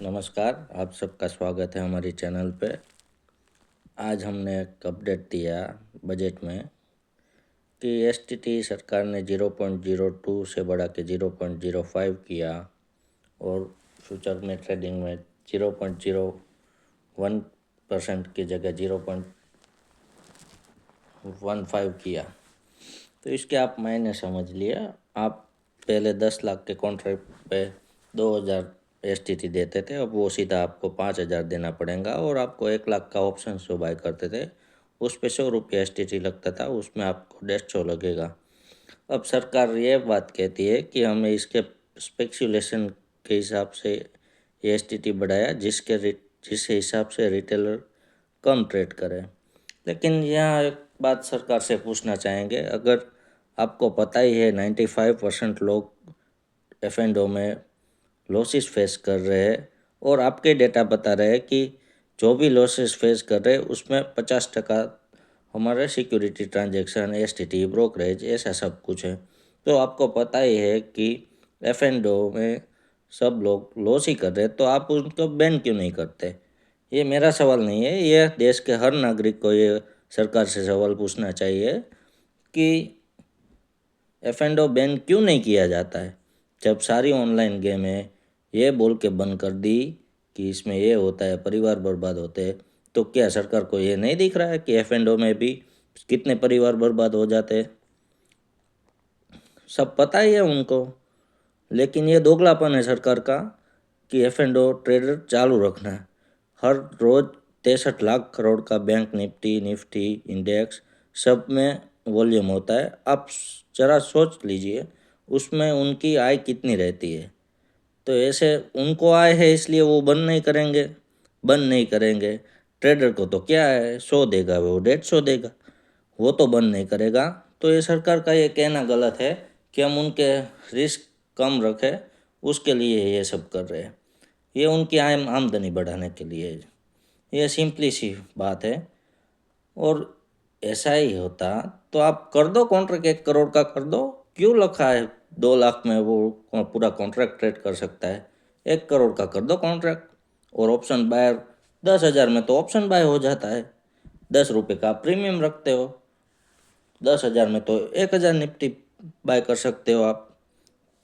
नमस्कार, आप सबका स्वागत है हमारी चैनल पे। आज हमने एक अपडेट दिया बजट में कि एसटीटी सरकार ने 0.02 से बढ़ा के 0.05 किया और फ्यूचर में ट्रेडिंग में 0.01% की जगह 0.15 किया। तो इसके आप मायने समझ लिए। आप पहले 10 लाख के कॉन्ट्रैक्ट पे 2000 एसटीटी देते थे, अब वो सीधा आपको 5000 देना पड़ेगा और आपको 1 लाख का ऑप्शन शो बाय करते थे, उस पे 100 रुपये एसटीटी लगता था, उसमें आपको 150 लगेगा। अब सरकार ये बात कहती है कि हमें इसके स्पेक्यूलेशन के हिसाब से ये एसटीटी बढ़ाया जिस हिसाब से रिटेलर कम ट्रेड करे। लेकिन यहाँ एक बात सरकार से पूछना चाहेंगे, अगर आपको पता ही है 95% लोग एफ&ओ में लॉसेस फेस कर रहे हैं और आपके डेटा बता रहे हैं कि जो भी लॉसेस फेस कर रहे हैं उसमें 50% हमारे सिक्योरिटी ट्रांजैक्शन, एसटीटी, ब्रोकरेज, ऐसा सब कुछ है। तो आपको पता ही है कि एफ&ओ में सब लोग लॉस ही कर रहे हैं, तो आप उनको बैन क्यों नहीं करते? ये मेरा सवाल नहीं है, ये देश के हर नागरिक को ये सरकार से सवाल पूछना चाहिए कि एफ&ओ बैन क्यों नहीं किया जाता है। जब सारी ऑनलाइन गेमें ये बोल के बंद कर दी कि इसमें ये होता है, परिवार बर्बाद होते हैं, तो क्या सरकार को ये नहीं दिख रहा है कि एफ&ओ में भी कितने परिवार बर्बाद हो जाते हैं? सब पता ही है उनको, लेकिन ये दोगलापन है सरकार का कि एफ&ओ ट्रेडर चालू रखना है। हर रोज़ 63 लाख करोड़ का बैंक निफ्टी इंडेक्स सब में वॉल्यूम होता है। आप जरा सोच लीजिए उसमें उनकी आय कितनी रहती है। तो ऐसे उनको आय है इसलिए वो बंद नहीं करेंगे। ट्रेडर को तो क्या है, 100 देगा वो 150 देगा, वो तो बंद नहीं करेगा। तो ये सरकार का ये कहना गलत है कि हम उनके रिस्क कम रखें, उसके लिए ये सब कर रहे हैं। ये उनकी आमदनी बढ़ाने के लिए है। ये सिंपली सी बात है। और ऐसा ही होता तो आप कर दो कॉन्ट्रैक्ट, 1 करोड़ का कर दो। क्यों रखा है 2 लाख में वो पूरा कॉन्ट्रैक्ट ट्रेड कर सकता है? 1 करोड़ का कर दो कॉन्ट्रैक्ट। और ऑप्शन बायर 10,000 में तो ऑप्शन बाय हो जाता है। 10 रुपये का प्रीमियम रखते हो, 10,000 में तो 1,000 निफ्टी बाय कर सकते हो आप।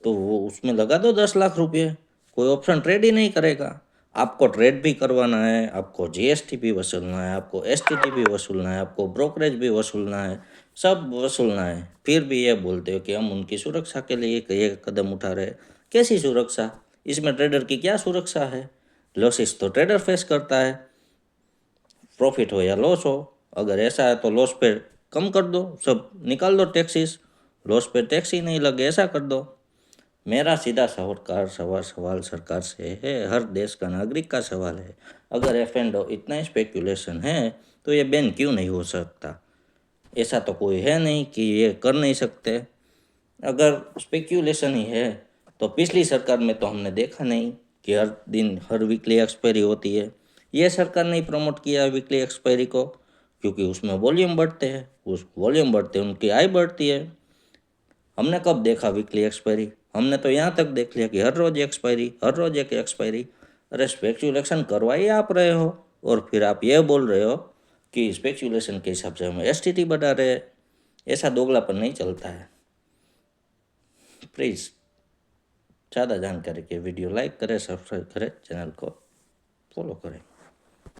तो वो उसमें लगा दो 10 लाख रुपये, कोई ऑप्शन ट्रेड ही नहीं करेगा। आपको ट्रेड भी करवाना है, आपको जीएसटी भी वसूलना है, आपको एसटीटी भी वसूलना है, आपको ब्रोकरेज भी वसूलना है, सब वसूलना है। फिर भी ये बोलते हो कि हम उनकी सुरक्षा के लिए ये कदम उठा रहे हैं। कैसी सुरक्षा? इसमें ट्रेडर की क्या सुरक्षा है? लॉसेस तो ट्रेडर फेस करता है, प्रॉफिट हो या लॉस हो। अगर ऐसा है तो लॉस पे कम कर दो, सब निकाल दो टैक्सेस, लॉस पे टैक्स ही नहीं लगे, ऐसा कर दो। मेरा सीधा सवाल सरकार से है, हर देश का नागरिक का सवाल है। अगर एफ&ओ इतना स्पेकुलेशन है तो ये बैन क्यों नहीं हो सकता? ऐसा तो कोई है नहीं कि ये कर नहीं सकते। अगर स्पेक्यूलेशन ही है तो पिछली सरकार में तो हमने देखा नहीं कि हर दिन हर वीकली एक्सपायरी होती है। ये सरकार ने प्रमोट किया वीकली एक्सपायरी को, क्योंकि उसमें वॉल्यूम बढ़ते हैं, उस वॉल्यूम बढ़ते उनकी आय बढ़ती है। हमने कब देखा वीकली एक्सपायरी? हमने तो यहाँ तक देख लिया कि हर रोज़ एक्सपायरी, हर रोज़ एक एक्सपायरी। अरे स्पेक्यूलेशन करवाइए आप रहे हो और फिर आप ये बोल रहे हो कि स्पेक्यूलेशन के हिसाब से हम एसटीटी बढ़ा रहे हैं। ऐसा दोगलापन नहीं चलता है। प्लीज़ ज़्यादा जानकारी के वीडियो लाइक करें, सब्सक्राइब करें, चैनल को फॉलो करें।